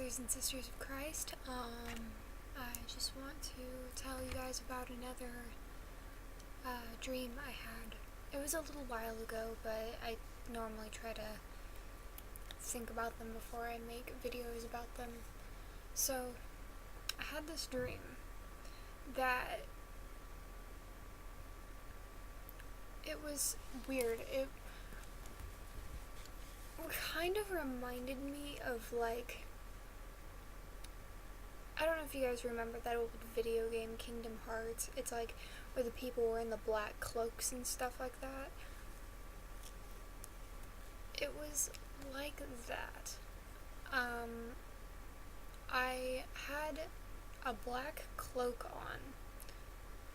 brothers and sisters of Christ. I just want to tell you guys about another dream I had. It was a little while ago, but I normally try to think about them before I make videos about them. So, I had this dream that it was weird. It kind of reminded me of, like, I don't know if you guys remember that old video game, Kingdom Hearts. It's like where the people were in the black cloaks and stuff like that. It was like that. I had a black cloak on.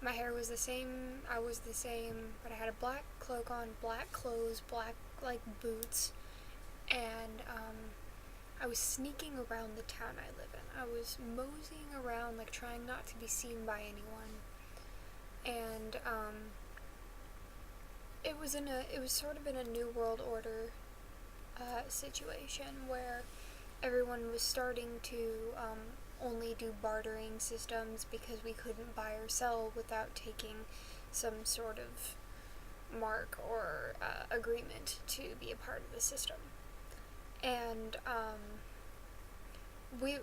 My hair was the same, I was the same, but I had a black cloak on, black clothes, black, like, boots, and, I was sneaking around the town I live in. I was moseying around, like, trying not to be seen by anyone, and, it was sort of in a New World Order, situation where everyone was starting to, only do bartering systems because we couldn't buy or sell without taking some sort of mark or agreement to be a part of the system. And we,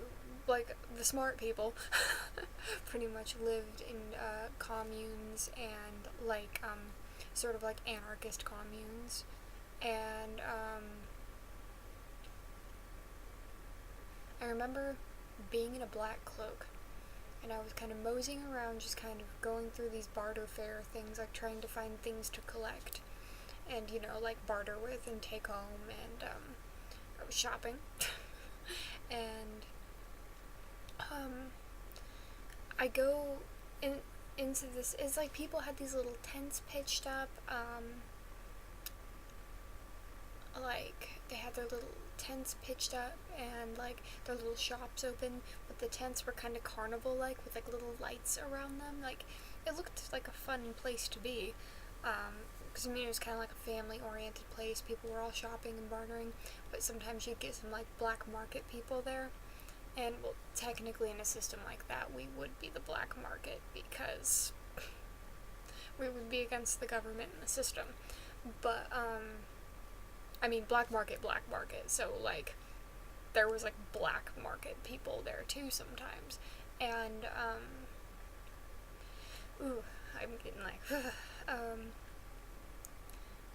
like, the smart people pretty much lived in communes and, like, sort of like anarchist communes. And I remember being in a black cloak, and I was kind of moseying around, just kind of going through these barter fair things, like trying to find things to collect and, you know, like barter with and take home, and I was shopping and I go into this, it's like people had these little tents pitched up, like they had their little tents pitched up and like their little shops open, but the tents were kind of carnival-like with like little lights around them. Like, it looked like a fun place to be, because I mean it was kind of like a family-oriented place. People were all shopping and bartering, but sometimes you'd get some like black market people there, and well, technically in a system like that we would be the black market because we would be against the government and the system. But I mean, black market, so, like, there was, like, black market people there, too, sometimes, and, I'm getting, like,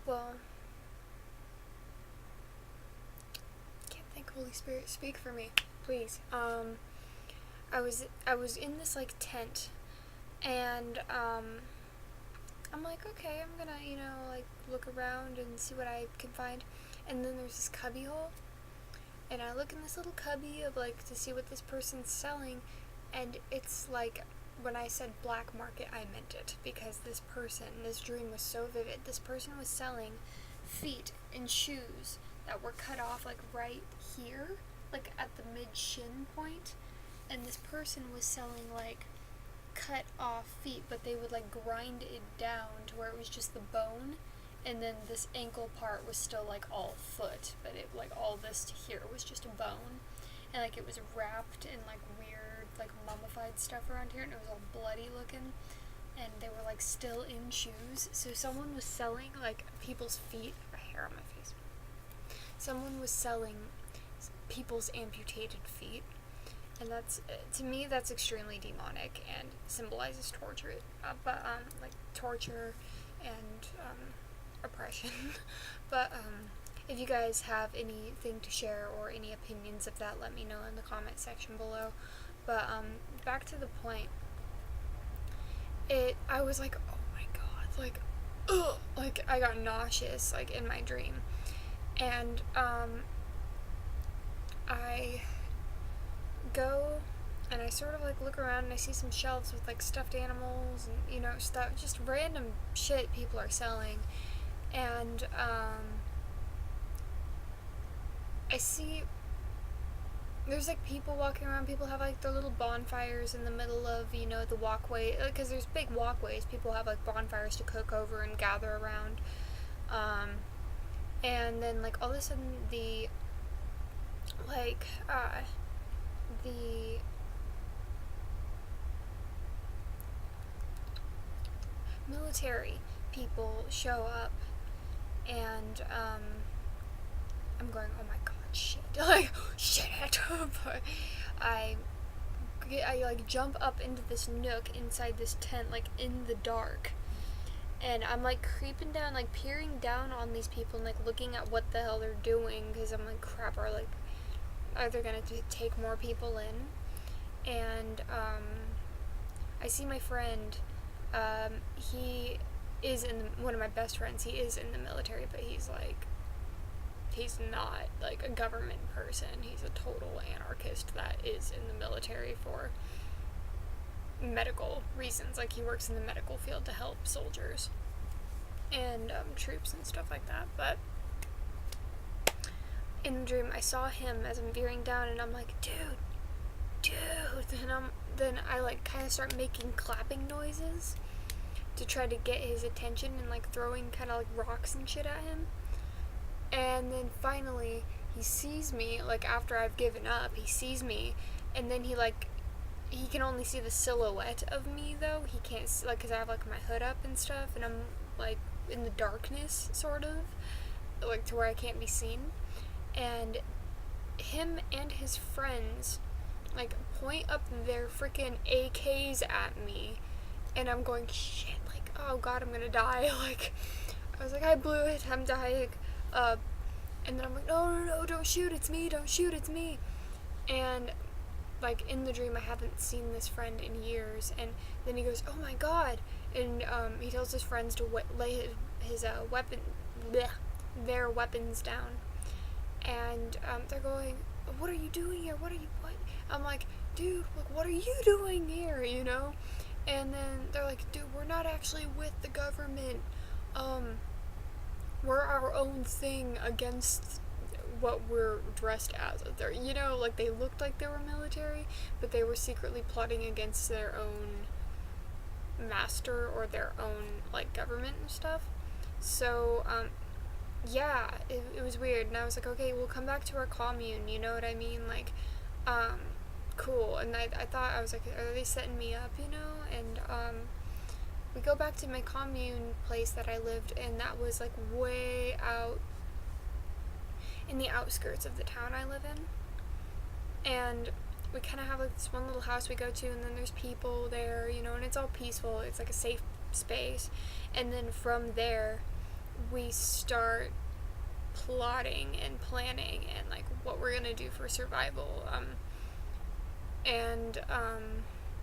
well, can't think, Holy Spirit, speak for me, please. I was in this, like, tent, and, I'm like, okay, I'm gonna, you know, like, look around and see what I can find. And then there's this cubby hole, and I look in this little cubby of, like, to see what this person's selling, and it's like, when I said black market, I meant it, because this dream was so vivid. This person was selling feet and shoes that were cut off, like, right here, like, at the mid-shin point, and this person was selling, like, cut off feet, but they would like grind it down to where it was just the bone, and then this ankle part was still like all foot, but it like all this to here was just a bone, and like it was wrapped in like weird like mummified stuff around here, and it was all bloody looking, and they were like still in shoes. So someone was selling like people's feet. Hair on my face. Someone was selling people's amputated feet. And that's, to me, that's extremely demonic and symbolizes torture, like torture and, oppression. But, if you guys have anything to share or any opinions of that, let me know in the comment section below. But, back to the point, I was like, oh my god, like, ugh, like, I got nauseous, like, in my dream. And, I go and I sort of like look around and I see some shelves with like stuffed animals and, you know, stuff, just random shit people are selling, and I see there's like people walking around. People have like their little bonfires in the middle of, you know, the walkway, because there's big walkways. People have like bonfires to cook over and gather around, and then like all of a sudden the like the military people show up, and I'm going, oh my god, shit, like, shit, but I like jump up into this nook inside this tent, like in the dark, and I'm like creeping down, like peering down on these people and like looking at what the hell they're doing, because I'm like, crap, are they gonna take more people in? And I see my friend. He is one of my best friends. He is in the military, but he's not like a government person. He's a total anarchist that is in the military for medical reasons. Like, he works in the medical field to help soldiers and troops and stuff like that. But in the dream, I saw him as I'm veering down, and I'm like, dude, and then I like kind of start making clapping noises to try to get his attention, and like throwing kind of like rocks and shit at him. And then finally he sees me, like after I've given up, he sees me, and then he can only see the silhouette of me though. He can't see, like, because I have like my hood up and stuff, and I'm like in the darkness sort of, like to where I can't be seen. And him and his friends like point up their freaking AKs at me, and I'm going, shit, like, oh god, I'm gonna die. Like, I was like, I blew it, I'm dying. And then I'm like, no, don't shoot, it's me. And like in the dream, I haven't seen this friend in years, and then he goes, oh my god, and he tells his friends to lay his their weapons down, and they're going, what are you doing here? What? I'm like, dude, like, what are you doing here? You know? And then they're like, dude, we're not actually with the government. We're our own thing against what we're dressed as. They're, you know, like, they looked like they were military, but they were secretly plotting against their own master or their own, like, government and stuff. So, yeah, it was weird. And I was like, okay, we'll come back to our commune, you know what I mean? Like, cool. And I thought, I was like, are they setting me up, you know? And we go back to my commune place that I lived in. That was like way out in the outskirts of the town I live in. And we kind of have like this one little house we go to, and then there's people there, you know, and it's all peaceful. It's like a safe space. And then from there, we start plotting and planning and like what we're gonna do for survival, and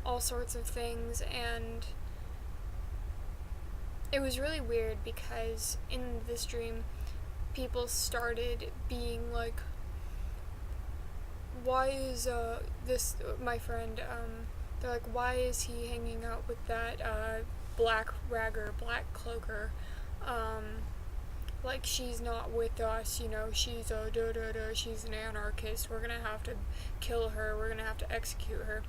all sorts of things. And it was really weird because in this dream, people started being like, why is my friend, they're like, why is he hanging out with that black cloaker, like, she's not with us, you know, she's she's an anarchist, we're gonna have to kill her, we're gonna have to execute her.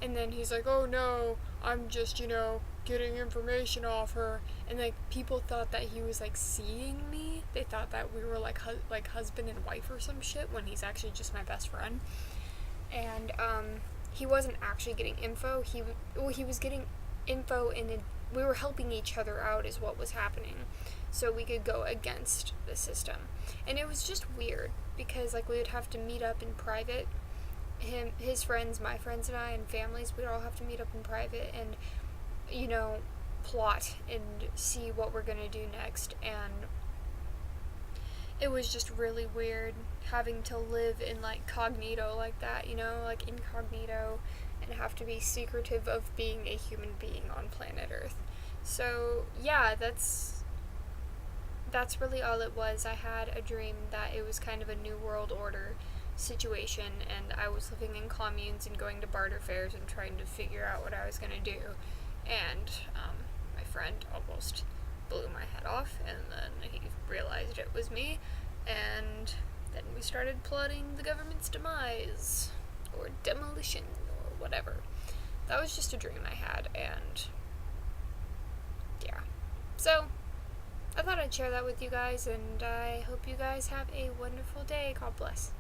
And then he's like, oh no, I'm just, you know, getting information off her. And like, people thought that he was like seeing me. They thought that we were like husband and wife or some shit, when he's actually just my best friend. And he wasn't actually getting info. He was getting info, and we were helping each other out is what was happening, so we could go against the system. And it was just weird because like we would have to meet up in private. His friends, my friends, and I, and families, we'd all have to meet up in private and, you know, plot and see what we're gonna do next. And it was just really weird having to live in like cognito like that, you know, like incognito, and have to be secretive of being a human being on planet Earth. So yeah, that's really all it was. I had a dream that it was kind of a new world order situation, and I was living in communes and going to barter fairs and trying to figure out what I was gonna do. And my friend almost blew my head off, and then he realized it was me, and then we started plotting the government's demise or demolition or whatever. That was just a dream I had, and yeah. So I thought I'd share that with you guys, and I hope you guys have a wonderful day. God bless.